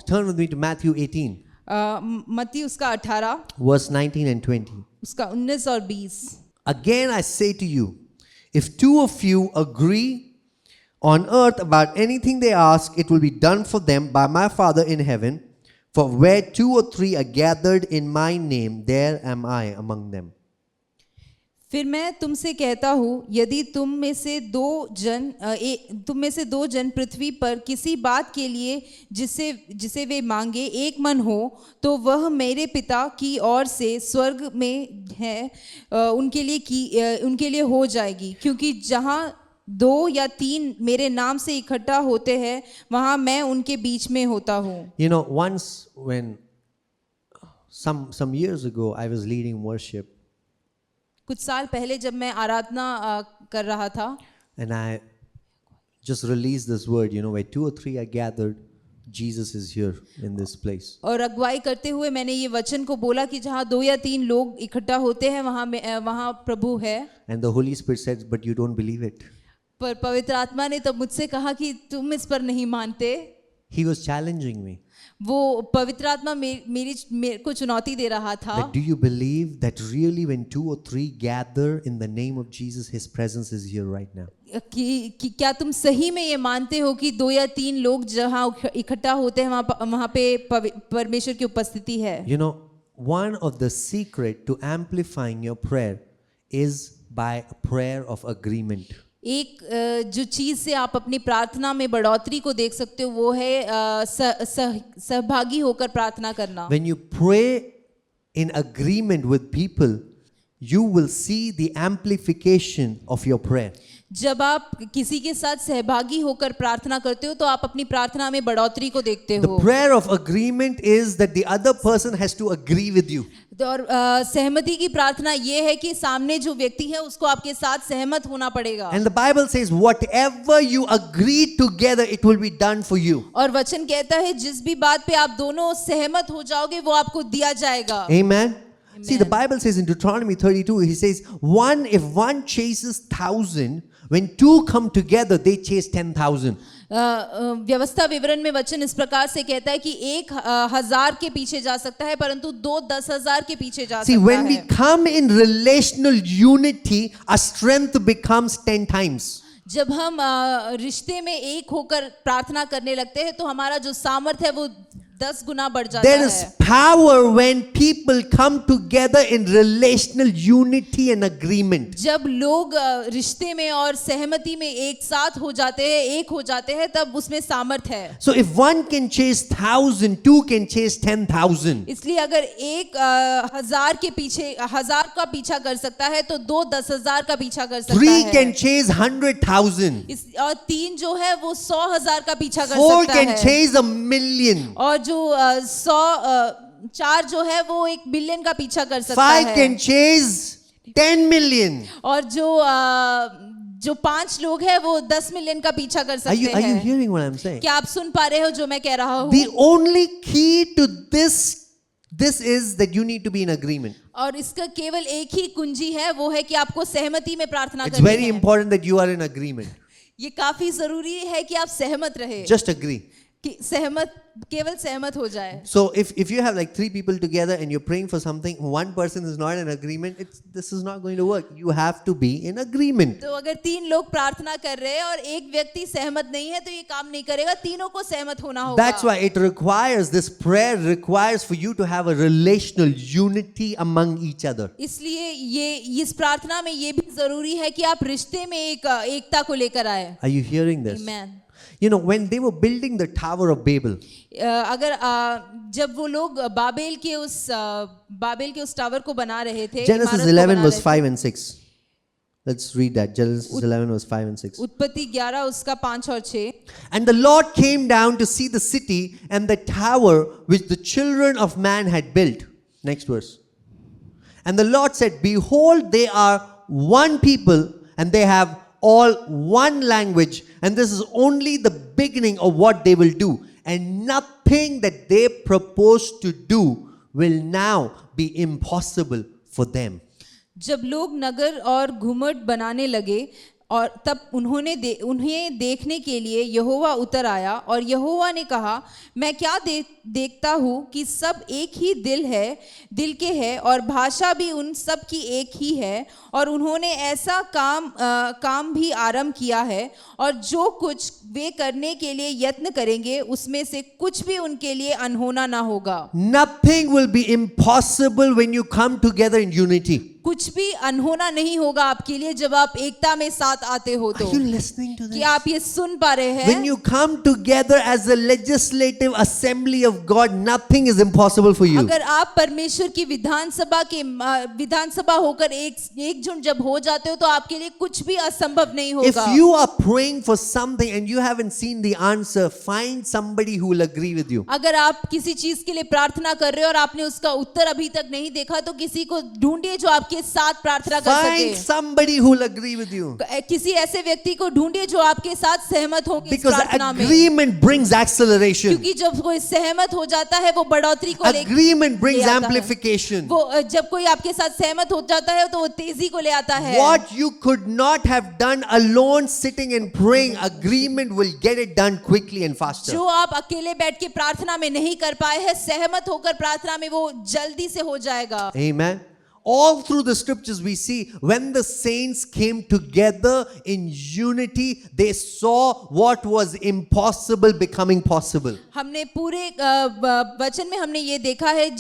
Turn with me to Matthew 18, मत्ती उसका 18 verse 19 and 20. उसका 19 और 20. Again I say to you, if two of you agree on earth about anything they ask, it will be done for them by my Father in heaven. For where 2 or 3 are gathered in my name, there am I among them. फिर मैं तुमसे कहता हूँ, यदि तुम में से दो जन पृथ्वी पर किसी बात के लिए जिसे वे मांगे एक मन हो, तो वह मेरे पिता की ओर से स्वर्ग में है उनके लिए हो जाएगी. क्योंकि जहाँ 2 या 3 मेरे नाम से इकट्ठा होते हैं, वहाँ मैं उनके बीच में होता हूँ. You know, once when some years ago I was leading worship, कुछ साल पहले जब मैं आराधना कर रहा था, and I just released this word, you know, where 2 or 3 are gathered, Jesus is here in this place. और अगुवाई करते हुए मैंने ये वचन को बोला कि जहाँ 2 या 3 लोग इकट्ठा होते हैं, वहाँ प्रभु है. And the Holy Spirit says, but you don't believe it. पर पवित्र आत्मा ने तब मुझसे कहा कि तुम इस पर नहीं मानते. He was challenging me. वो पवित्र आत्मा मेरे को चुनौती दे रहा था. That do you believe that really when 2 or 3 gather in the name of Jesus, His presence is here right now? कि क्या तुम सही में ये मानते हो कि 2 या 3 लोग जहाँ इकट्ठा होते हैं वहाँ पे परमेश्वर की उपस्थिति है. You know, one of the secret to amplifying your prayer is by a prayer of agreement. एक जो चीज से आप अपनी प्रार्थना में बढ़ोतरी को देख सकते हो, वो है सहभागी होकर प्रार्थना करना. When you pray in agreement with people, you will see the amplification of your prayer. जब आप किसी के साथ सहभागी होकर प्रार्थना करते हो, तो आप अपनी प्रार्थना में बढ़ोतरी को देखते The हो. prayer of agreement is that the other person has to agree with you. और सहमति की प्रार्थना ये है कि सामने जो व्यक्ति है उसको आपके साथ सहमत होना पड़ेगा. And the Bible says, whatever you agree together, it will be done for you. और वचन कहता है जिस भी बात पे आप दोनों सहमत हो जाओगे वो आपको दिया जाएगा. Amen. See, the Bible says in Deuteronomy 32, he says, if one chases 1,000, when 2 come together, they chase 10,000. व्यवस्था विवरण में वचन इस प्रकार से कहता है कि 1,000 के पीछे जा सकता है, परंतु 2 10,000 के पीछे जा सकता है. See, when we come in relational unity, our strength becomes 10 times. जब हम रिश्ते में एक होकर प्रार्थना करने लगते हैं, तो हमारा जो सामर्थ है वो 10 गुना बढ़ जाता There है. is power when people come together in relational unity and agreement. जब लोग रिश्ते में और सहमति में एक साथ हो जाते हैं, एक हो जाते हैं, तब उसमें सामर्थ है. So if one can chase 1,000, 2 can chase 10,000. इसलिए अगर एक 1,000 के पीछे 1,000 का पीछा कर सकता है, तो 2 10,000 का पीछा कर सकता 3 है. can chase 100,000. और 3 जो है वो 100,000 का पीछा कर 4 सकता can है. chase 1,000,000. और जो 4 जो है वो 1 बिलियन का पीछा कर सकता 5 है. can chase 10 million. और जो 5 लोग हैं वो 10 मिलियन का पीछा कर सकते Are you हैं. hearing what I'm saying? क्या आप सुन पा रहे हो जो मैं कह रहा हूँ? The only key to this is that you need to be in agreement. और इसका केवल एक ही कुंजी है, वो है कि आपको सहमति में प्रार्थना It's करनी very है. important that you are in agreement. ये काफी जरूरी है कि आप सहमत रहे. Just agree. कि केवल सहमत हो जाए. So if you have like 3 people together and you're praying for something, one person is not in agreement, this is not going to work. You have to be in agreement. तो अगर 3 लोग प्रार्थना कर रहे हैं और एक व्यक्ति सहमत नहीं है, तो ये काम नहीं करेगा. तीनों को सहमत होना होगा. That's why this prayer requires for you to have a relational unity among each other. इसलिए ये इस प्रार्थना में ये भी जरूरी है कि आप रिश्ते में एकता को लेकर आए. Are you hearing this? Amen. You know, when they were building the Tower of Babel, अगर जब वो लोग बाबेल के उस टावर को बना रहे थे, Genesis 11 verse 5 and 6. Let's read that. Genesis 11 verse 5 and 6. उत्पत्ति 11 उसका 5 और 6. And the Lord came down to see the city and the tower which the children of man had built. Next verse. And the Lord said, behold, they are one people and they have all one language, and this is only the beginning of what they will do, and nothing that they propose to do will now be impossible for them. जब लोग नगर और घुमट बनाने लगे और तब उन्हें देखने के लिए यहोवा उतर आया और यहोवा ने कहा, मैं क्या देखता हूँ कि सब एक ही दिल के हैं और भाषा भी उन सब की एक ही है, और उन्होंने ऐसा काम भी आरंभ किया है, और जो कुछ वे करने के लिए यत्न करेंगे उसमें से कुछ भी उनके लिए अनहोना ना होगा। Nothing will be impossible when you come together in unity. कुछ भी अनहोना नहीं होगा आपके लिए जब आप एकता में साथ आते हो तो। Are you listening to this? क्या आप ये सुन पा रहे हैं? When you come together as a legislative assembly of God, nothing is impossible for you. अगर आप परमेश्वर की विधानसभा होकर एकजुट जब हो जाते हो तो आपके लिए कुछ भी असंभव नहीं If होगा। you are praying for something and you haven't seen the answer, find somebody who will agree with you. अगर आप किसी चीज के लिए प्रार्थना कर रहे हो और आपने उसका उत्तर अभी तक नहीं देखा तो किसी को ढूंढिए जो आपके साथ प्रार्थना कर Find सके। somebody who will agree with you. किसी ऐसे व्यक्ति को ढूंढिए जो आपके साथ सहमत होंगे इस Because प्रार्थना में। agreement brings acceleration. क्योंकि जब कोई सहमत हो जाता है वो बढ़ोतरी को Agreement brings ले आता है। amplification. वो जब कोई आपके साथ सहमत हो जाता है तो वो तेजी को ले आता है। What you could not have done alone sitting and praying, agreement will get it done quickly and faster. जो आप अकेले बैठ के प्रार्थना में नहीं कर पाए हैं, सहमत होकर प्रार्थना में वो जल्दी से हो जाएगा। Amen. All through the scriptures we see when the saints came together in unity, they saw what was impossible becoming possible. हमने पूरे वचन में हमने ये देखा है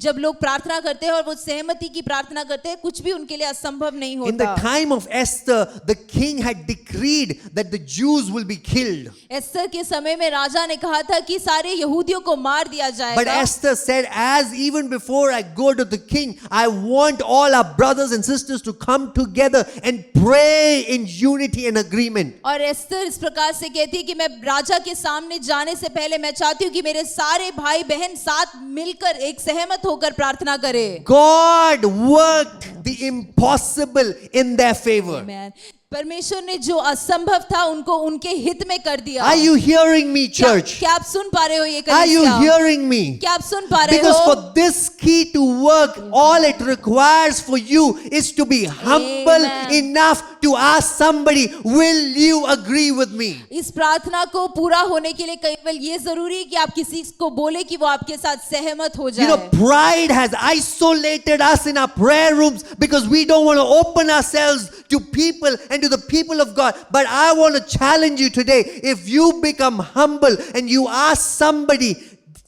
जब लोग प्रार्थना करते हैं और वो सहमति की प्रार्थना करते हैं, कुछ भी उनके लिए असंभव नहीं In the होता। time of Esther, the king had decreed that the Jews will be killed. Esther के समय में राजा ने कहा था कि सारे यहूदियों को मार दिया But जाएगा। Esther said, as even before I go to the king, I want all our brothers and sisters to come together and pray in unity and agreement. और एस्तर इस प्रकार से कहती है कि मैं राजा के सामने जाने से पहले मैं चाहती हूँ कि मेरे सारे भाई बहन साथ मिलकर एक सहमत होकर प्रार्थना करें। God worked the impossible in their favor. Amen. परमेश्वर ने जो असंभव था उनको उनके हित में कर दिया। Are you hearing me, church? क्या आप सुन पा रहे हो ये Are you कलीसिया? hearing me? क्या आप सुन पा रहे Because हो? for this key to work, all it requires for you is to be humble Amen. enough to ask somebody, will you agree with me? इस प्रार्थना को पूरा होने के लिए केवल ये जरूरी है कि आप किसी को बोले कि वो आपके साथ सहमत हो You know, जाए। pride has isolated us in our prayer rooms because we don't want to open ourselves to people and to the people of God. But I want to challenge you today. If you become humble and you ask somebody,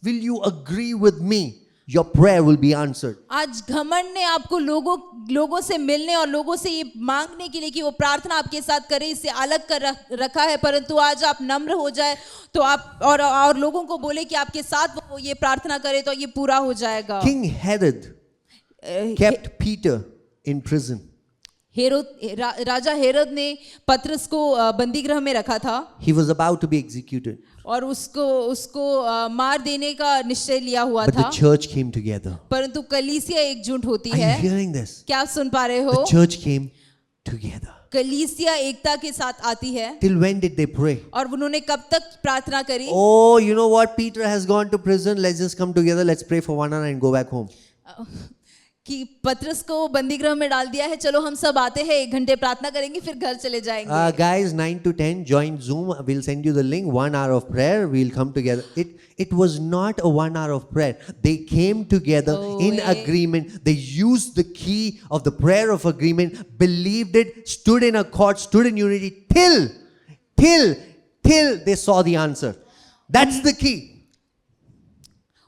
will you agree with me? Your prayer will be answered. आज घमंड ने आपको लोगों से मिलने और लोगों से ये मांगने के लिए कि वो प्रार्थना आपके साथ करे, इससे अलग कर रखा है, परंतु आज आप नम्र हो जाए तो आप और लोगों को बोले कि आपके साथ वो ये प्रार्थना करे तो ये पूरा हो जाएगा। King Herod kept Peter in prison. राजा हेरोद ने पतरस को बंदी गृह में रखा था। He was about to be executed. और उसको मार देने का निश्चय लिया हुआ But था। the church came together. परंतु कलीसिया एकजुट होती Are you है। hearing this? क्या आप सुन पा रहे हो? The church came together. कलीसिया एकता के साथ आती है। Till when did they pray? और उन्होंने कब तक प्रार्थना करी? Oh, you know what? Peter has gone to prison. Let's just come together. Let's pray for 1 hour and go back home. कि पतरस को बंदी गृह में डाल दिया है, चलो हम सब आते हैं, 1 घंटे प्रार्थना करेंगे फिर घर चले जाएंगे। Guys, 9 to 10, join Zoom. We'll send you the link. 1 hour of prayer. We'll come together. It was not a 1 hour of prayer. They came together in agreement. They used the key of the prayer of agreement, believed it, stood in accord, stood in unity till they saw the answer. That's the key.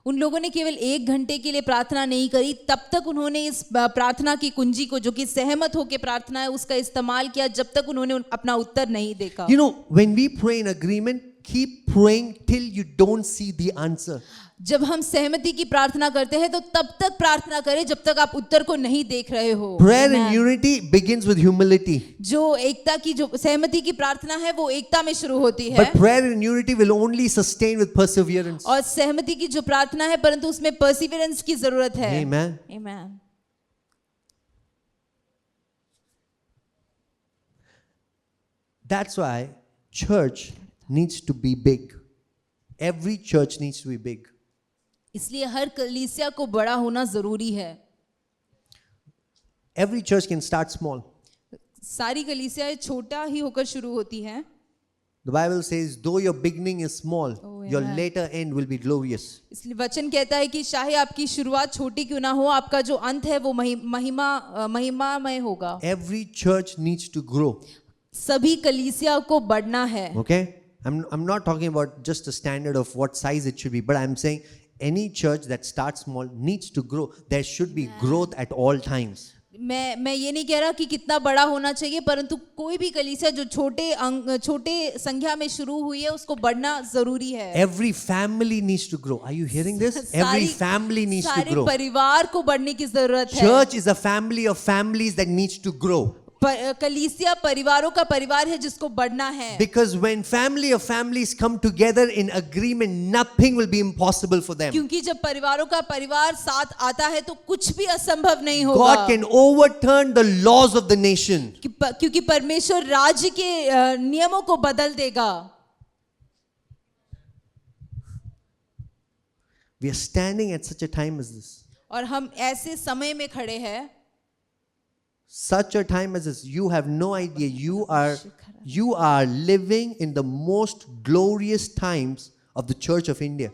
उन लोगों ने केवल 1 घंटे के लिए प्रार्थना नहीं करी, तब तक उन्होंने इस प्रार्थना की कुंजी को, जो कि सहमत होकर प्रार्थना है, उसका इस्तेमाल किया जब तक उन्होंने अपना उत्तर नहीं देखा। You know, when we pray in agreement, keep praying till you don't see the answer. जब हम सहमति की प्रार्थना करते हैं तो तब तक प्रार्थना करें जब तक आप उत्तर को नहीं देख रहे हो। Prayer in unity begins with humility. जो एकता की जो सहमति की प्रार्थना है वो एकता में शुरू होती है। But prayer in unity will only sustain with perseverance. और सहमति की जो प्रार्थना है परंतु उसमें परसिवरेंस की जरूरत है। Amen. Amen. That's why church needs to be big. Every church needs to be big. इसलिए हर कलीसिया को बड़ा होना जरूरी है। Every church can start small. सारी कलीसियाएं छोटा ही होकर शुरू होती हैं। The Bible says, though your beginning is small, Oh, your amen. later end will be glorious. इसलिए वचन कहता है कि चाहे आपकी शुरुआत छोटी क्यों ना हो, आपका जो अंत है वो महिमामय होगा। Every church needs to grow. सभी कलीसिया को बढ़ना है। Okay? I'm not talking about just a standard of what size it should be, but I'm saying any church that starts small needs to grow. There should be growth at all times. मैं ये नहीं कह रहा कि कितना बड़ा होना चाहिए, परंतु कोई भी कलीसिया जो छोटे संख्या में शुरू हुई है उसको बढ़ना जरूरी है। Every family needs to grow. Are you hearing this? Every family needs to सारे grow. परिवार को बढ़ने की जरूरत है। Church is a family of families that needs to grow. कलीसिया परिवारों का परिवार है जिसको बढ़ना है। Because when family of families come together in agreement, nothing will be impossible for them. क्योंकि जब परिवारों का परिवार साथ आता है तो कुछ भी असंभव नहीं होगा। God can overturn the laws of the nation. क्योंकि परमेश्वर राज्य के नियमों को बदल देगा। We are standing at such a time as this. और हम ऐसे समय में खड़े हैं। Such a time as this, you have no idea. You are living in the most glorious times of the Church of India.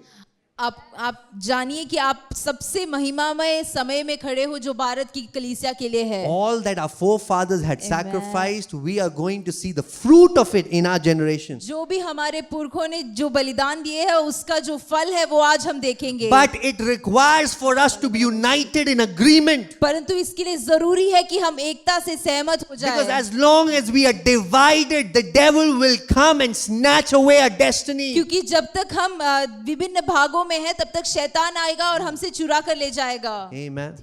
आप जानिए कि आप सबसे महिमामय समय में खड़े हो जो भारत की कलीसिया के लिए है। All that our forefathers had sacrificed, we are going to see the fruit of it in our generation. जो भी हमारे पुरखों ने जो बलिदान दिए है उसका जो फल है वो आज हम देखेंगे। But it requires for us to be united in agreement. परंतु इसके लिए जरूरी है कि हम एकता से सहमत हो Because जाएं। as long as we are divided, the devil will come and snatch away our destiny. क्योंकि जब तक हम विभिन्न भागों में हैं तब तक शैतान आएगा और हमसे चुरा कर ले जाएगा। Amen.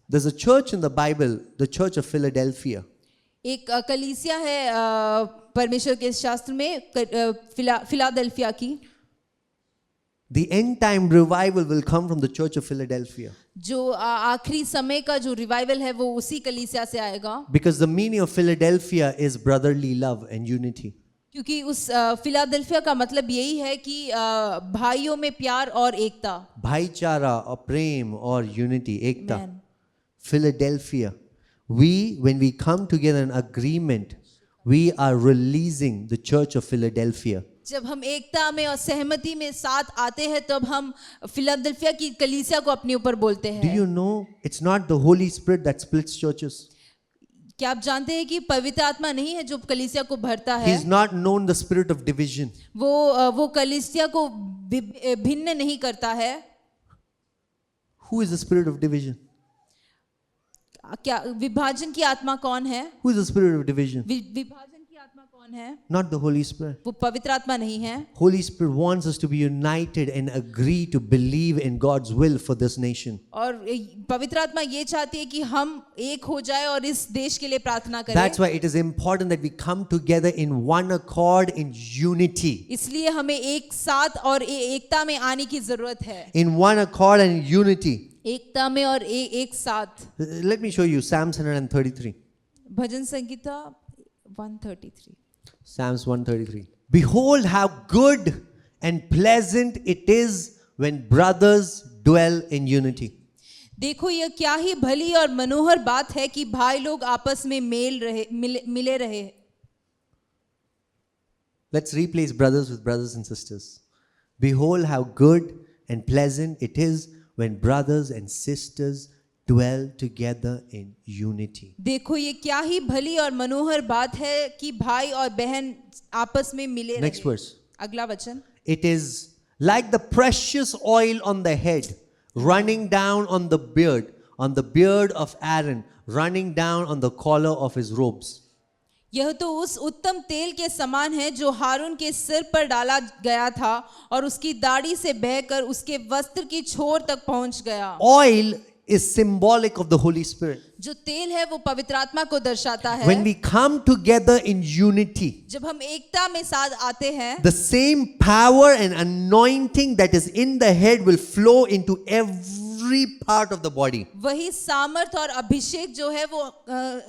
There's a church in the Bible, the Church of Philadelphia. एक कलीसिया है परमेश्वर के शास्त्र में फिलाडेल्फिया की। The end time revival will come from the Church of Philadelphia. जो आखिरी समय का जो रिवाइवल है वो उसी कलीसिया से आएगा। Because the meaning of Philadelphia is brotherly love and unity. क्योंकि उस फिलाडेल्फिया का मतलब यही है कि भाइयों में प्यार और एकता। भाईचारा और प्रेम और unity, Ekta. Amen. Philadelphia. When we come together in agreement, we are releasing the Church of Philadelphia. जब हम एकता में और सहमति में साथ आते हैं तब हम फिलाडेल्फिया की कलीसिया को अपने ऊपर बोलते Do हैं। you know it's not the Holy Spirit that splits churches? क्या आप जानते हैं कि पवित्र आत्मा नहीं है जो कलीसिया को भरता है? He's not known the spirit of division. वो कलीसिया को भिन्न नहीं करता है। Who is the spirit of division? क्या विभाजन की आत्मा कौन है? Who is the spirit of division? विभाजन की आत्मा कौन है? Not the Holy Spirit. वो पवित्र आत्मा नहीं है। Holy Spirit wants us to be united and agree to believe in God's will for this nation. और पवित्र आत्मा ये चाहती है कि हम एक हो जाए और इस देश के लिए प्रार्थना करें। That's why it is important that we come together in one accord, in unity. इसलिए हमें एक साथ और एकता में आने की जरूरत है। In one accord and in unity. एकता में और एक साथ। Let me show you Psalms 133. Bhajan Sangeeta 133। Psalms 133. Behold how good and pleasant it is when brothers dwell in unity. देखो यह क्या ही भली और मनोहर बात है कि भाई लोग आपस में मिले रहे। Let's replace brothers with brothers and sisters. Behold how good and pleasant it is when brothers and sisters dwell together in unity. देखो ये क्या ही भली और मनोहर बात है कि भाई और बहन आपस में मिले रहे। Next verse. अगला वचन। It is like the precious oil on the head, running down on the beard of Aaron, running down on the collar of his robes. यह तो उस उत्तम तेल के समान है जो हारून के सिर पर डाला गया था और उसकी दाढ़ी से बहकर उसके वस्त्र की छोर तक पहुंच गया। Oil is symbolic of the Holy Spirit. जो तेल है वो पवित्र आत्मा को दर्शाता है। When we come together in unity, जब हम एकता में साथ आते हैं, the same power and anointing that is in the head will flow into every every part of the body. वही सामर्थ और अभिषेक जो है वो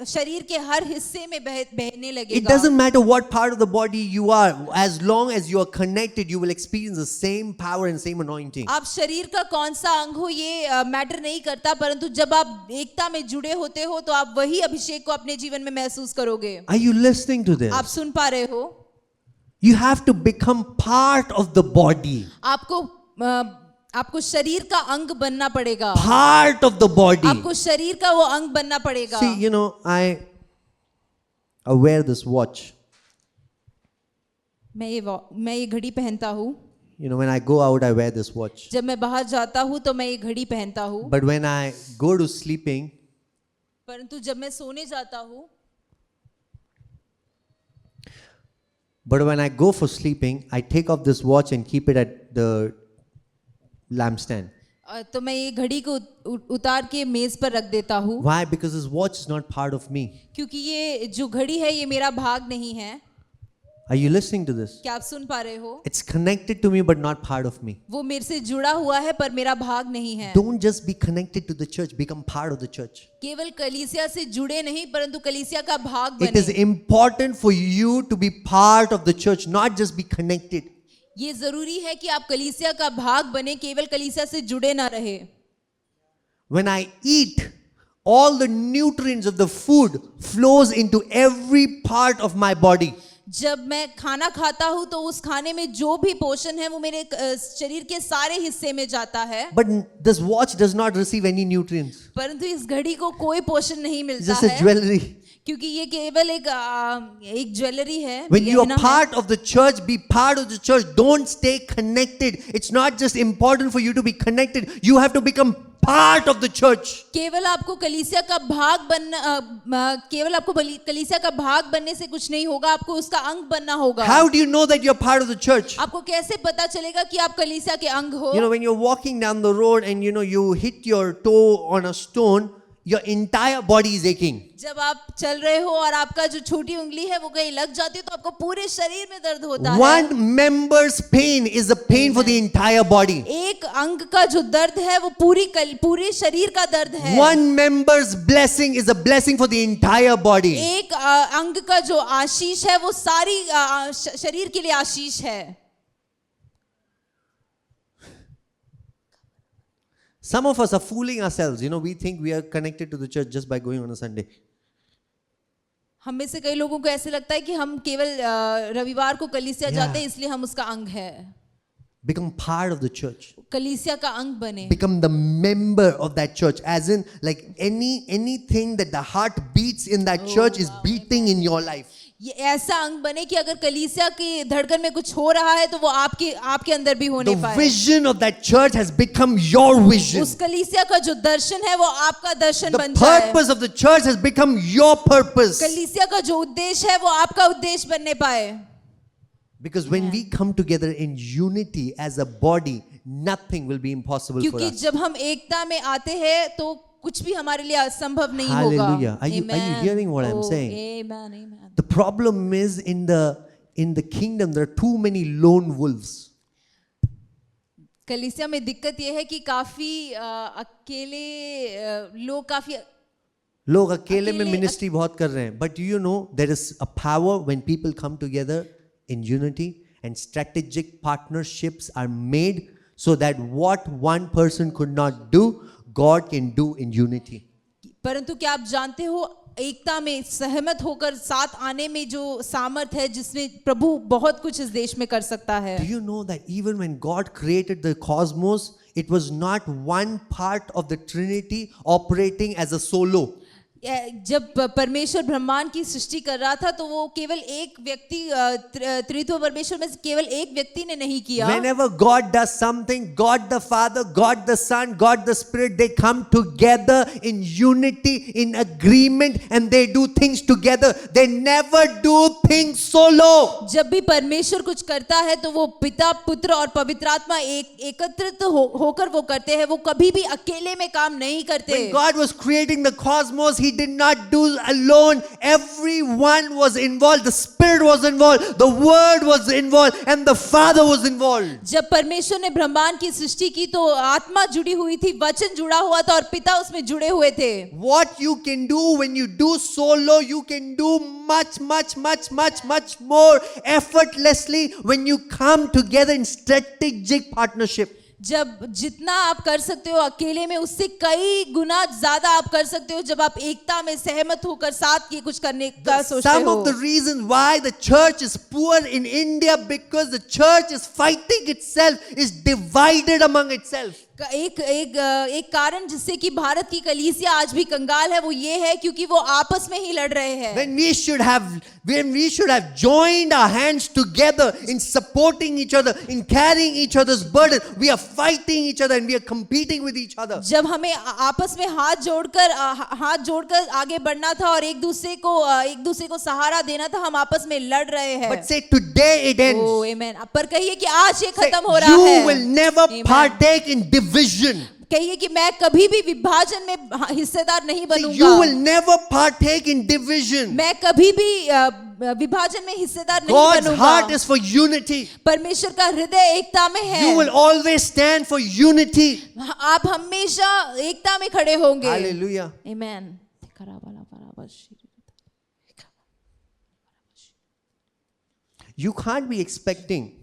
शरीर के हर हिस्से में बहने It लगेगा। doesn't matter what part of the body you are, as long as you are connected, you will experience the same power and same anointing. आप शरीर का कौन सा अंग हो ये मैटर नहीं करता, परंतु जब आप एकता में जुड़े होते हो तो आप वही अभिषेक को अपने जीवन में महसूस करोगे। Are you listening to this? आप सुन पा रहे हो? You have to become part of the body. आपको शरीर का अंग बनना पड़ेगा। Part of the body. आपको शरीर का वो अंग बनना पड़ेगा। See, you know, I wear this watch. मैं ये घड़ी पहनता हूँ। You know, when I go out, I wear this watch. जब मैं बाहर जाता हूँ तो मैं ये घड़ी पहनता हूँ। But when I go to sleeping, परंतु जब मैं सोने जाता हूँ, but when I go for sleeping, I take off this watch and keep it at the lampstand. तो मैं ये घड़ी को उतार के मेज पर रख देता हूँ। Why? Because this watch is not part of me. क्योंकि ये जो घड़ी है ये मेरा भाग नहीं है। Are you listening to this? क्या आप सुन पा रहे हो? It's connected to me, but not part of me. वो मेरे से जुड़ा हुआ है पर मेरा भाग नहीं है। Don't just be connected to the church, become part of the church. केवल कलीसिया से जुड़े नहीं परंतु कलीसिया का भाग It is बने। important for you to be part of the church, not just be connected. ये जरूरी है कि आप कलीसिया का भाग बने, केवल कलीसिया से जुड़े ना रहे। When I eat, all the nutrients of the food flows into every part of my body. जब मैं खाना खाता हूँ तो उस खाने में जो भी पोषण है वो मेरे शरीर के सारे हिस्से में जाता है। But this watch does not receive any nutrients. परंतु इस घड़ी को कोई पोषण नहीं It's मिलता just a है, jewelry. क्योंकि ये केवल एक ज्वेलरी है। When you are गहना है। part of the church, be part of the church. Don't stay connected. It's not just important for you to be connected. You have to become part of the church. केवल आपको कलीसिया का भाग बनना, केवल आपको कलीसिया का भाग बनने से कुछ नहीं होगा, आपको उसका अंग बनना होगा। How do you know that you're part of the church? आपको कैसे पता चलेगा कि आप कलीसिया के अंग हो? You know, when you're walking down the road and you hit your toe on a stone, your entire body is aching. जब आप चल रहे हो और आपका जो छोटी उंगली है वो कहीं लग जाती है तो आपको पूरे शरीर में दर्द होता है। One member's pain is a pain for the entire body. एक अंग का जो दर्द है वो पूरे शरीर का दर्द है। One member's blessing is a blessing for the entire body. एक अंग का जो आशीष है वो सारी शरीर के लिए आशीष है। Some of us are fooling ourselves. You know, we think we are connected to the church just by going on a Sunday. हम में से कई लोगों को ऐसे लगता है कि हम केवल रविवार को कलीसिया जाते हैं इसलिए हम उसका अंग है। Become part of the church. कलीसिया का अंग बने। Become the member of that church. As in, like anything that the heart beats in that church is beating in your life. ये ऐसा अंग बने कि अगर कलीसिया की धड़कन में कुछ हो रहा है तो वो आपके अंदर भी होने The पाए। vision of that church has become your vision. उस कलीसिया का जो दर्शन है वो आपका दर्शन The बन जाए। purpose of the church has become your purpose. कलीसिया का जो उद्देश्य है वो आपका उद्देश्य बनने पाए। Because when we come together in unity as a body, nothing will be impossible for क्योंकि us. जब हम एकता में आते हैं तो कुछ भी हमारे लिए असंभव नहीं होगा। Hallelujah. Are you hearing what I'm saying? Amen, amen. The problem is in the kingdom there are too many lone wolves. कलीसिया में दिक्कत ये है कि काफी अकेले लोग अकेले में मिनिस्ट्री बहुत कर रहे हैं. But do you know there is a power when people come together in unity and strategic partnerships are made so that what one person could not do, God can do in unity. परंतु क्या आप जानते हो एकता में सहमत होकर साथ आने में जो सामर्थ है जिसमें प्रभु बहुत कुछ इस देश में कर सकता है। Do you know that even when God created the cosmos, it was not one part of the Trinity operating as a solo. जब परमेश्वर ब्रह्मांड की सृष्टि कर रहा था तो वो केवल एक व्यक्ति त्रित्व परमेश्वर में से केवल एक व्यक्ति ने नहीं किया। Whenever God does something, God the Father, God the Son, God the Spirit, they come together in unity, in agreement, and they do things together. They never do things solo. जब भी परमेश्वर कुछ करता है तो वो पिता, पुत्र और पवित्र आत्मा एकत्रित होकर वो करते हैं। वो कभी भी अकेले में काम नहीं करते। When God was creating the cosmos, He he did not do alone. Everyone was involved. The Spirit was involved. The Word was involved. And the Father was involved. जब परमेश्वर ने ब्रह्मांड की सृष्टि की तो आत्मा जुड़ी हुई थी, वचन जुड़ा हुआ था और पिता उसमें जुड़े हुए थे. What you can do when you do solo, you can do much more effortlessly when you come together in strategic partnership. जब जितना आप कर सकते हो अकेले में उससे कई गुना ज्यादा आप कर सकते हो जब आप एकता में सहमत होकर साथ ये कुछ करने का सोचते Some हो. of the reasons why the church is poor in India because the church is fighting itself, is divided among itself. एक कारण जिससे कि भारत की कलीसिया आज भी कंगाल है वो ये है क्योंकि वो आपस में ही लड़ रहे हैं. When we should have joined our hands together in supporting each other, in carrying each other's burden, we are fighting each other and we are competing with each other. जब हमें आपस में हाथ जोड़कर आगे बढ़ना था और एक दूसरे को सहारा देना था, हम आपस में लड़ रहे हैं. But say today it ends. Oh, amen. पर कहिए कि आज ये Say, खत्म हो रहा है. you will never Amen. partake in division. कहिए कि मैं कभी भी विभाजन में हिस्सेदार नहीं Say, बनूंगा. you will never partake in division. मैं कभी भी विभाजन में हिस्सेदार नहीं God's बनूंगा. heart is for unity. परमेश्वर का हृदय एकता में है. You will always stand for unity. आप हमेशा एकता में खड़े होंगे. Hallelujah. Amen. You can't be expecting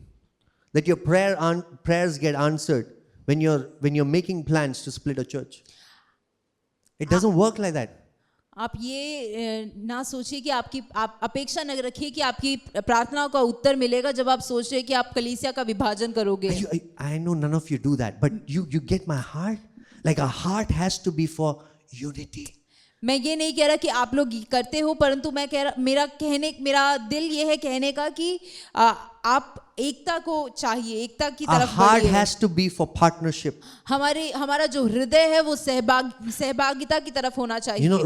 that your prayers get answered when you're making plans to split a church. It doesn't work like that. आप ये ना सोचिए कि आप अपेक्षा न रखिए कि आपकी प्रार्थनाओं का उत्तर मिलेगा जब आप सोच रहे हैं कि आप कलीसिया का विभाजन करोगे. I know none of you do that, but you get my heart? Like our heart has to be for unity. मैं ये नहीं कह रहा कि आप लोग करते हो, परंतु मैं कह रहा मेरा दिल ये है कहने का कि आप एकता को चाहिए, एकता की Our तरफ heart बढ़िए. has to be for partnership. हमारा जो हृदय है वो सहभागिता की तरफ होना चाहिए. You know,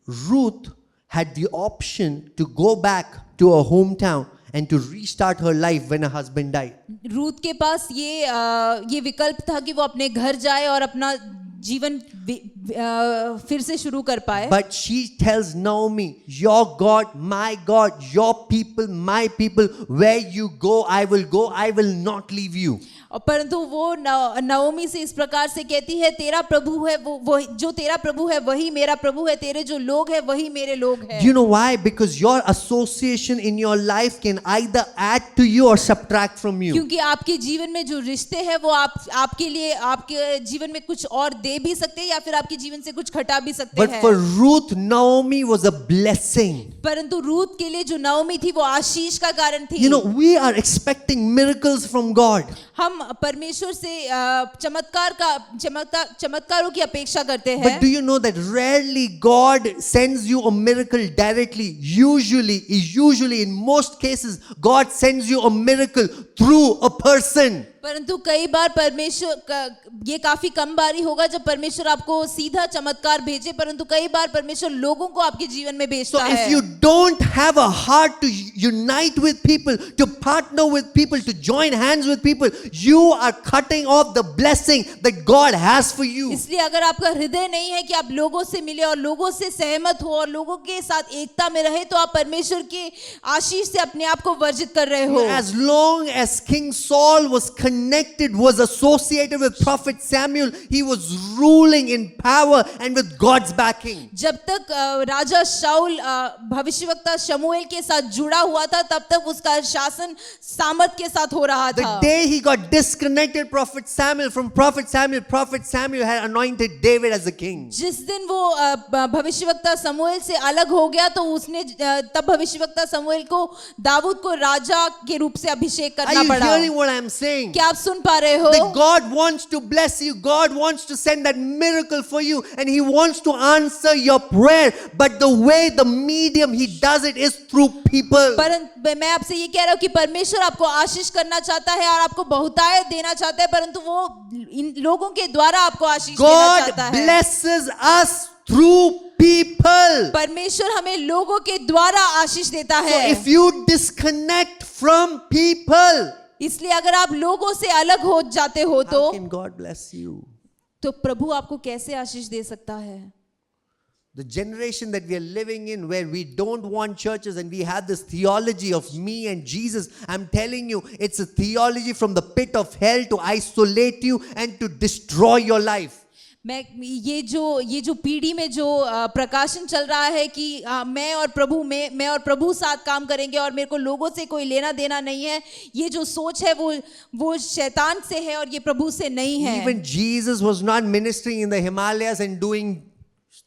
Ruth had the option to go back to her hometown and to restart her life when her husband died. Ruth के पास ये विकल्प था कि वो अपने घर जाए और अपना जीवन फिर से शुरू कर पाए. But she tells Naomi, your God, my God, your people, my people, where you go, I will not leave you. और परंतु वो नओमी से इस प्रकार से कहती है, तेरा प्रभु है वो जो तेरा प्रभु है वही मेरा प्रभु है, तेरे जो लोग हैं वही मेरे लोग हैं. You know why? Because your association in your life can either add to you or subtract from you. क्योंकि आपके जीवन में जो रिश्ते हैं वो आपके लिए आपके जीवन में कुछ और दे भी सकते हैं या फिर आपके जीवन से कुछ घटा भी सकते हैं. But for Ruth, Naomi was a blessing. परंतु रूथ के लिए जो नओमी थी वो आशीष का कारण थी. You know, we are expecting miracles from God. हम परमेश्वर से चमत्कारों की अपेक्षा करते हैं. But do you know that rarely God sends you a miracle directly? Usually in most cases, God sends you a miracle through a person. परंतु कई बार ये काफी कम बारी होगा जब परमेश्वर आपको सीधा चमत्कार भेजे, परंतु कई बार परमेश्वर लोगों को आपके जीवन में भेजता है. So if you don't have a heart to unite with people, to partner with people, to join hands with people, you are cutting off the blessing that God has for you. इसलिए अगर आपका हृदय नहीं है कि आप लोगों से मिले और लोगों से सहमत हो और लोगों के साथ एकता में रहे, तो आप परमेश्वर के आशीष से अपने आप को वर्जित कर रहे हो. As long as King Saul was associated with Prophet Samuel, he was ruling in power and with God's backing. जब तक राजा शाऊल भविष्यवक्ता शमूएल के साथ जुड़ा हुआ था, तब तक उसका शासन सामर्थ के साथ हो रहा था. The day he got disconnected Prophet Samuel had anointed David as the king. जिस दिन वो भविष्यवक्ता शमूएल से अलग हो गया तो उसने तब भविष्यवक्ता शमूएल को दाऊद को राजा के रूप से अभिषेक करना पड़ा. Are you पड़ा. hearing what I am saying? क्या आप सुन पा रहे हो? That God wants to bless you. God wants to send that miracle for you, and He wants to answer your prayer. But the way, the medium He does it is through people. परंतु मैं आपसे ये कह रहा हूँ कि परमेश्वर आपको आशीष करना चाहता है और आपको बहुतायत देना चाहता है, परंतु वो इन लोगों के द्वारा आपको आशीष देना चाहता है. God blesses us through people. परमेश्वर हमें लोगों के द्वारा आशीष देता So है. if you disconnect from people, इसलिए अगर आप लोगों से अलग हो जाते हो how can God bless you? तो प्रभु आपको कैसे आशीष दे सकता है? The generation that we are living in, where we don't want churches and we have this theology of me and Jesus, I'm telling you, it's a theology from the pit of hell to isolate you and to destroy your life. ये जो पीढ़ी में जो प्रकाशन चल रहा है कि मैं और प्रभु साथ काम करेंगे और मेरे को लोगों से कोई लेना देना नहीं है, ये जो सोच है वो शैतान से है और ये प्रभु से नहीं है. Even Jesus was not ministering in the Himalayas and doing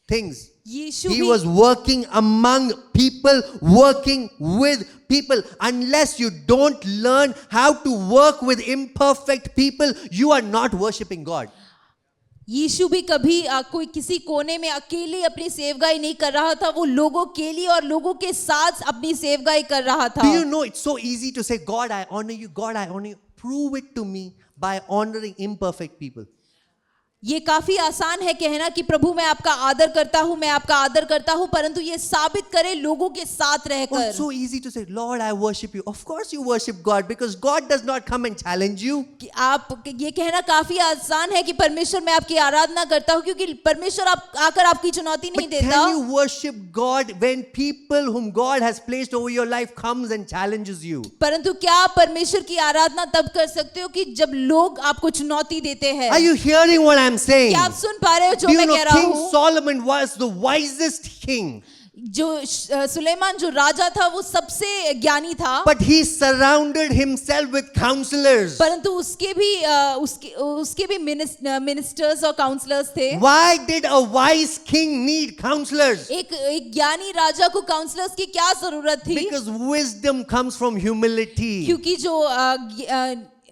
things. He was working among people, working with people. Unless you don't learn how to work with imperfect people, you are not worshiping God. यीशु भी कभी कोई किसी कोने में अकेले अपनी सेवकाई नहीं कर रहा था, वो लोगों के लिए और लोगों के साथ अपनी सेवकाई कर रहा था. Do you know it's so easy to say, God, I honor you, God, I honor you. Prove it to me by honoring imperfect people. ये काफी आसान है कहना कि प्रभु मैं आपका आदर करता हूँ, परंतु ये साबित करे लोगों के साथ रहकर. Oh, it's so easy to say, Lord, I worship you. Of course you worship God, because God does not come and challenge you. कि आप ये कहना काफी आसान है कि परमेश्वर मैं आपकी आराधना करता हूँ, क्योंकि परमेश्वर आकर आपकी चुनौती नहीं But देता. can you worship God when people whom God has placed over your life comes and challenges you? परंतु क्या आप परमेश्वर की आराधना तब कर सकते हो कि जब लोग आपको चुनौती देते हैं? Are you hearing what I'm saying? क्या आप सुन पा रहे हो जो Do you मैं know कह रहा King हूँ? Solomon was the wisest king, जो सुलेमान जो राजा था वो सबसे ज्ञानी था, but he surrounded himself with counselors. परंतु उसके भी मिनिस्टर्स और काउंसलर्स थे. Why did a wise king need counselors? एक ज्ञानी राजा को काउंसलर्स की क्या जरूरत थी? Because wisdom comes from humility. क्योंकि जो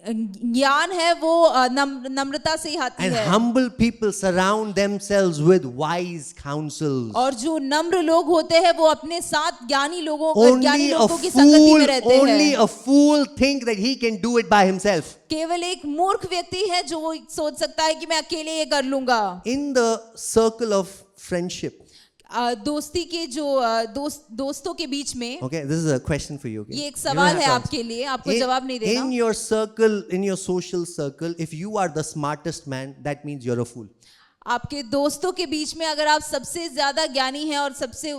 ज्ञान है वो नम्रता से ही आती And है. humble people surround themselves with wise counsels. और जो नम्र लोग होते हैं वो अपने साथ ज्ञानी लोगों की संगति में रहते हैं. Only a fool think that he can do it by himself. केवल एक मूर्ख व्यक्ति है जो वो सोच सकता है कि मैं अकेले ये कर लूंगा. In the circle of friendship. दोस्ती के जो दोस्तों के बीच में, Okay, this is a question for you. Okay? ये एक You don't सवाल have है to आपके लिए, आपको जवाब नहीं देना. In your circle, in your social circle, if you are the smartest man, that means you're a fool. आपके दोस्तों के बीच में अगर आप सबसे ज्यादा ज्ञानी हैं और सबसे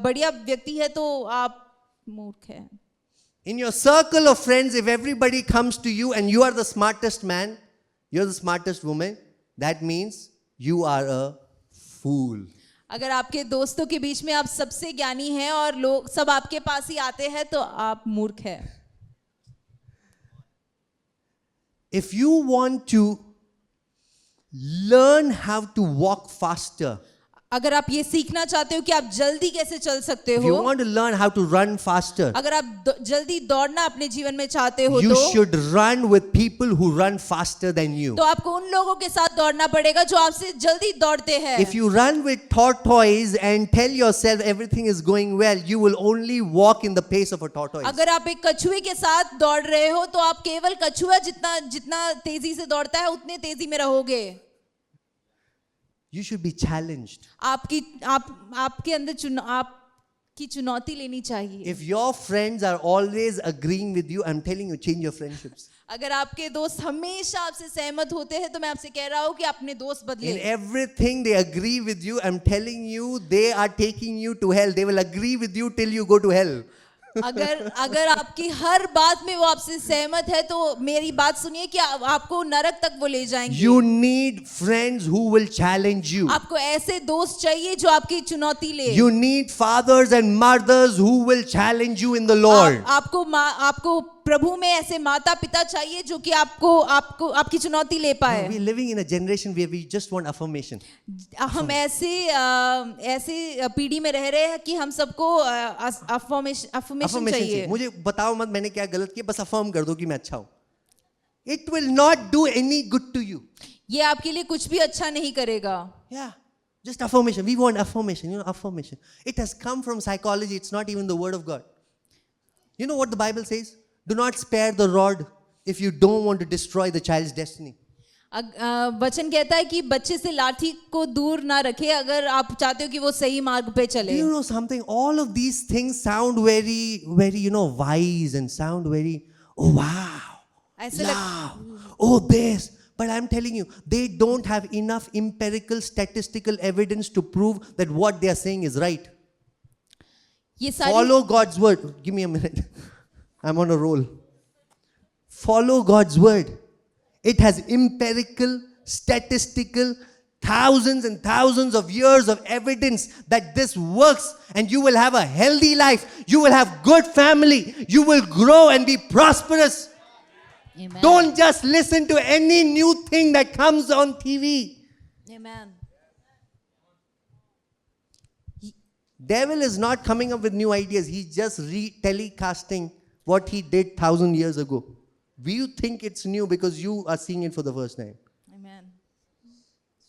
बढ़िया व्यक्ति है तो आप मूर्ख हैं. In your circle of friends, if everybody comes to you and you are the smartest man, you're the smartest woman, that means you are a fool. अगर आपके दोस्तों के बीच में आप सबसे ज्ञानी हैं और लोग सब आपके पास ही आते हैं तो आप मूर्ख हैं. If you want to learn how to walk faster, अगर आप ये सीखना चाहते हो कि आप जल्दी कैसे चल सकते if you हो, want to learn how to run faster, अगर आप जल्दी दौड़ना अपने जीवन में चाहते हो you तो should run with people who run faster than you. तो आपको उन लोगों के साथ दौड़ना पड़ेगा जो आपसे जल्दी दौड़ते हैं. If you run with tortoise and tell yourself everything is going well, you will only walk in the pace of a tortoise. अगर आप एक कछुए के साथ दौड़ रहे हो तो आप केवल कछुआ जितना तेजी से दौड़ता है उतने तेजी में रहोगे. You should be challenged. आपके अंदर आपकी चुनौती लेनी चाहिए. If your friends are always agreeing with you, I'm telling you, change your friendships. अगर आपके दोस्त हमेशा आपसे सहमत होते हैं तो मैं आपसे कह रहा हूँ कि अपने दोस्त In बदले. everything they agree with you, I'm telling you, they are taking you to hell. They will agree with you till you go to hell. अगर आपकी हर बात में वो आपसे सहमत है तो मेरी बात सुनिए कि आपको नरक तक वो ले जाएंगे. You need friends who will challenge you. आपको ऐसे दोस्त चाहिए जो आपकी चुनौती ले. You need fathers and mothers who will challenge you in the Lord. आपको प्रभु में ऐसे माता पिता चाहिए जो कि आपकी चुनौती ले पाए. We're living in a generation where we just want affirmation. हम ऐसे पीढ़ी में रह रहे हैं कि हम सबको अफर्मेशन चाहिए. मुझे बताओ मत मैंने क्या गलत किया, बस अफर्म कर दो कि मैं अच्छा हूं. It will not do any good to you. ये आपके लिए कुछ भी अच्छा नहीं करेगा. Yeah, just affirmation. We want affirmation. You know, affirmation. It has come from psychology. It's not even the word of God. You know what the Bible says? Do not spare the rod if you don't want to destroy the child's destiny. वचन कहता है कि बच्चे से लाठी को दूर ना रखे अगर आप चाहते हो कि वो सही मार्ग पे चले. Do you know something? All of these things sound very, very, wise and sound very, oh wow, ऐसे love, oh this. But I'm telling you, they don't have enough empirical statistical evidence to prove that what they are saying is right. ये सारी Follow God's word. Give me a minute. I'm on a roll. Follow God's word. It has empirical, statistical, thousands and thousands of years of evidence that this works, and you will have a healthy life. You will have good family. You will grow and be prosperous. Amen. Don't just listen to any new thing that comes on TV. Amen. Devil is not coming up with new ideas. He's just telecasting what he did 1,000 years ago. You think it's new because you are seeing it for the first time. Amen.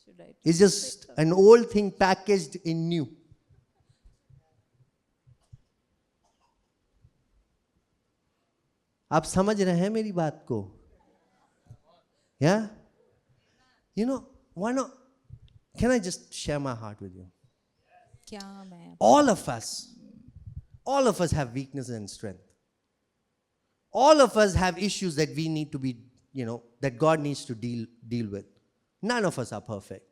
Should I? It's just an old thing packaged in new. आप समझ रहे हैं मेरी बात को? Yeah? You know, why not? Can I just share my heart with you? क्या मैं? All of us have weaknesses and strength. All of us have issues that we need to be, that God needs to deal with. None of us are perfect.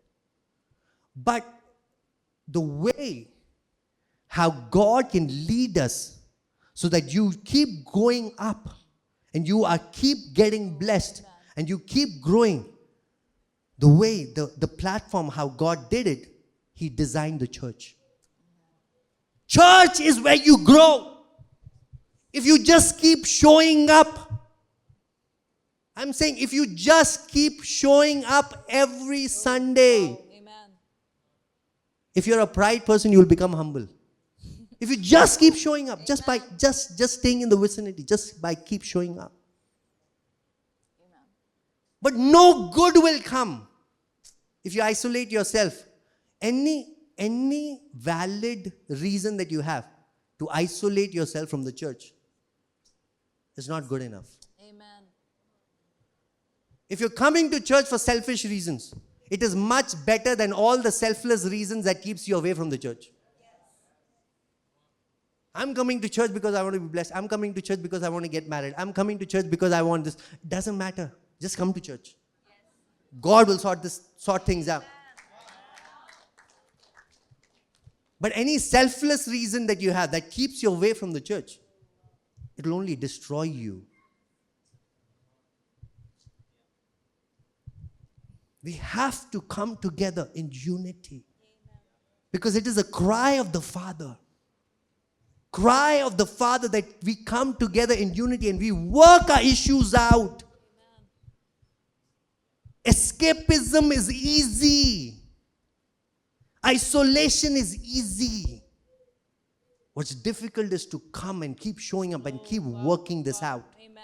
But the way how God can lead us so that you keep going up and you keep getting blessed and you keep growing, the way, the platform, how God did it, He designed the church. Church is where you grow. If you just keep showing up, I'm saying if you just keep showing up every Sunday, Amen. if you're a pride person, you will become humble. If you just keep showing up, just by just staying in the vicinity, just by keep showing up. But no good will come if you isolate yourself. Any valid reason that you have to isolate yourself from the church is not good enough. Amen. If you're coming to church for selfish reasons, it is much better than all the selfless reasons that keeps you away from the church. I'm coming to church because I want to be blessed. I'm coming to church because I want to get married. I'm coming to church because I want this. It doesn't matter. Just come to church. God will sort things out. But any selfless reason that you have that keeps you away from the church, it will only destroy you. We have to come together in unity. Because it is a cry of the Father. Cry of the Father that we come together in unity and we work our issues out. Escapism is easy. Isolation is easy. What's difficult is to come and keep showing up and keep working this out. Amen.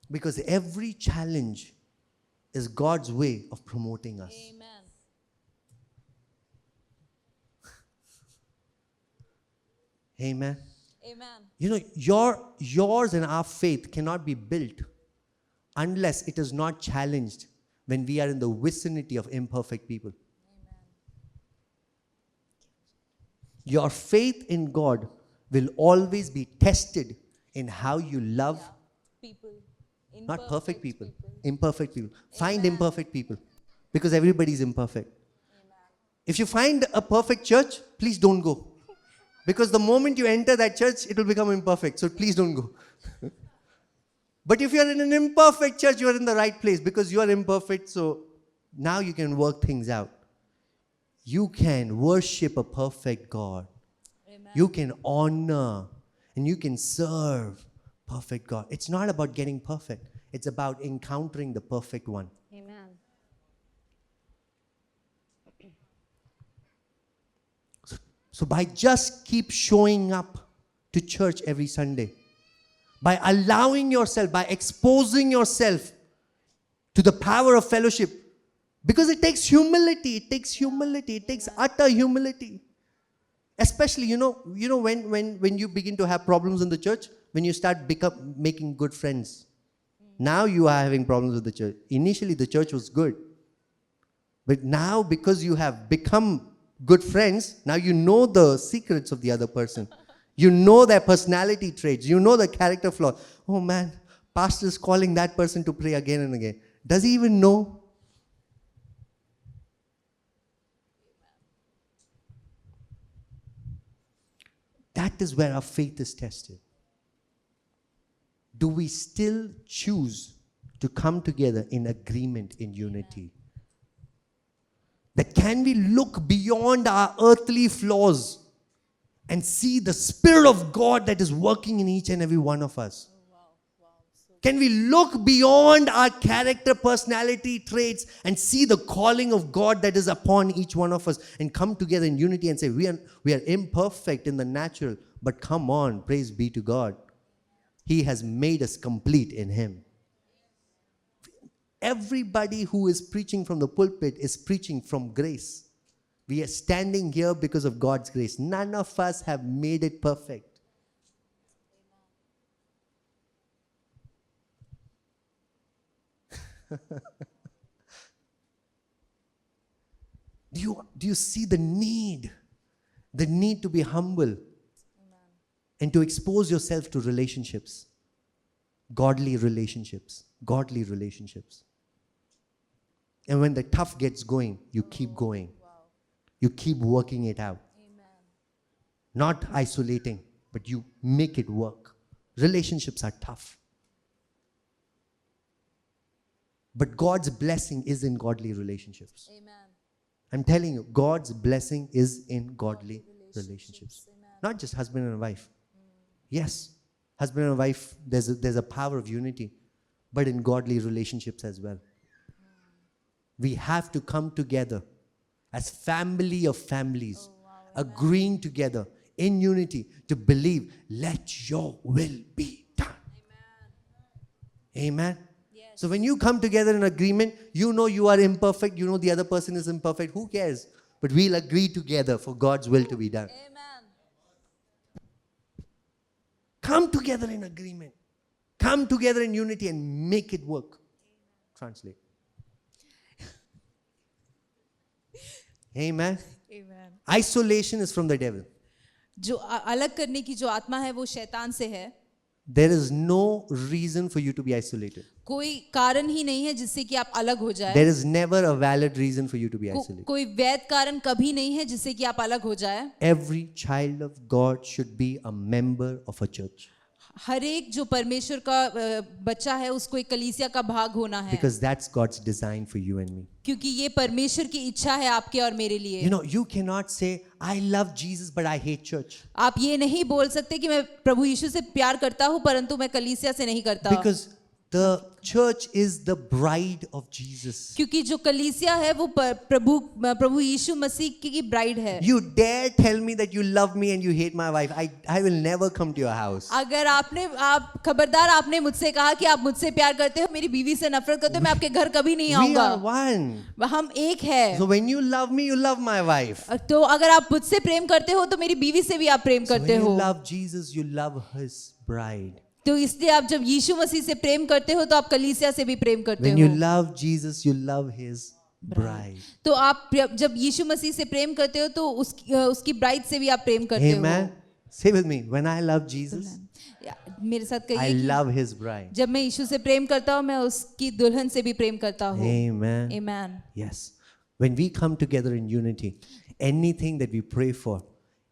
Because every challenge is God's way of promoting us. Amen. Amen. Amen. Yours and our faith cannot be built unless it is not challenged when we are in the vicinity of imperfect people. Your faith in God will always be tested in how you love People. not perfect people, imperfect people. Find imperfect people because everybody is imperfect. If you find a perfect church, please don't go. Because the moment you enter that church, it will become imperfect. So please don't go. But if you are in an imperfect church, you are in the right place because you are imperfect. So now you can work things out. You can worship a perfect God. Amen. You can honor and you can serve perfect God. It's not about getting perfect. It's about encountering the perfect one. Amen. So by just keep showing up to church every Sunday, by allowing yourself, by exposing yourself to the power of fellowship, because it takes humility, it takes utter humility. Especially, when you begin to have problems in the church, when you start making good friends. Now you are having problems with the church. Initially, the church was good. But now, because you have become good friends, now you know the secrets of the other person. You know their personality traits. You know the character flaw. Oh man, pastor is calling that person to pray again and again. Does he even know? That is where our faith is tested. Do we still choose to come together in agreement, in unity? That can we look beyond our earthly flaws and see the Spirit of God that is working in each and every one of us? Can we look beyond our character, personality, traits and see the calling of God that is upon each one of us and come together in unity and say, we are imperfect in the natural, but come on, praise be to God. He has made us complete in Him. Everybody who is preaching from the pulpit is preaching from grace. We are standing here because of God's grace. None of us have made it perfect. Do you see the need? The need to be humble and to expose yourself to relationships. Godly relationships. Godly relationships. And when the tough gets going, you keep going. You keep working it out. Not isolating, but you make it work. Relationships are tough. But God's blessing is in godly relationships. Amen. I'm telling you, God's blessing is in godly relationships. Not just husband and wife. Yes, husband and wife, there's a power of unity, but in godly relationships as well. We have to come together as family of families, agreeing together in unity to believe, let your will be done. Amen. So when you come together in agreement, you know you are imperfect, you know the other person is imperfect, who cares? But we'll agree together for God's will to be done. Amen. Come together in agreement. Come together in unity and make it work. Translate. Amen. Amen. Isolation is from the devil. जो अलग करने की जो आत्मा है वो शैतान से है. There is no reason for you to be isolated. कोई कारण ही नहीं है जिससे कि आप अलग हो जाए. There is never a valid reason for you to be isolated. कोई वैध कारण कभी नहीं है जिससे कि आप अलग हो जाए. Every child of God should be a member of a church. हर एक जो परमेश्वर का बच्चा है उसको एक कलीसिया का भाग होना है. Because that's God's design for you and me. क्योंकि ये परमेश्वर की इच्छा है आपके और मेरे लिए. You know, you cannot say, I love Jesus but I hate church. आप ये नहीं बोल सकते कि मैं प्रभु यीशु से प्यार करता हूँ परंतु मैं कलीसिया से नहीं करता. Because the church is the bride of Jesus. क्योंकि जो कलीसिया है वो प्रभु यीशु मसीह की ब्राइड है. You dare tell me that you love me and you hate my wife. I will never come to your house. अगर खबरदार आपने मुझसे कहा कि आप मुझसे प्यार करते हो मेरी बीवी से नफरत करते हो मैं आपके घर कभी नहीं We आऊंगा. are one. हम एक है. So when you love me, you love my wife. तो अगर आप मुझसे प्रेम करते हो तो मेरी बीवी से भी आप प्रेम So करते when you हो. love Jesus, you love His bride. तो इसलिए आप जब यीशु मसीह से प्रेम करते हो तो आप कलीसिया से भी प्रेम करते When you हो. love Jesus, you love His bride. तो आप जब यीशु मसीह से प्रेम करते हो तो उसकी ब्राइड से भी आप प्रेम करते हो. Amen. Say with me. When I love Jesus, मेरे साथ I कहिए कि love His bride. जब मैं यीशु से प्रेम करता हूँ मैं उसकी दुल्हन से भी प्रेम करता हूँ. Amen. Amen. Yes. When we come together in unity, anything that we pray for,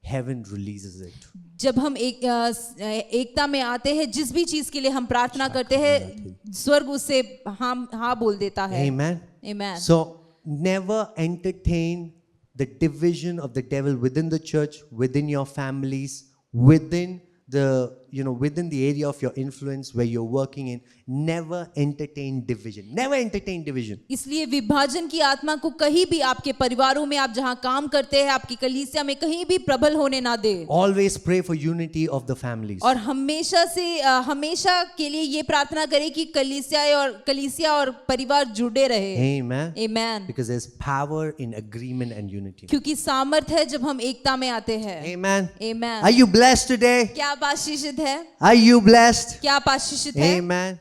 heaven releases it. जब हम एकता में आते हैं जिस भी चीज के लिए हम प्रार्थना करते हैं स्वर्ग उससे हाँ बोल देता है. Amen. Amen. So never entertain the division of the devil within the church, within your families, within the area of your influence where you're working in. Never entertain division. Never entertain division. इसलिए विभाजन की आत्मा को कहीं भी आपके परिवारों में आप जहाँ काम करते हैं आपकी कलीसिया में कहीं भी प्रबल होने ना दे. Always pray for unity of the families. और हमेशा के लिए ये प्रार्थना करें कि कलीसिया और परिवार जुड़े रहे. Amen. Amen. Because there's power in agreement and unity. क्योंकि सामर्थ है जब हम एकता में आते हैं. Amen. Amen. Are you blessed today? क्या आप आशीषित है? Are you blessed? क्या आप आशीषित है? Amen.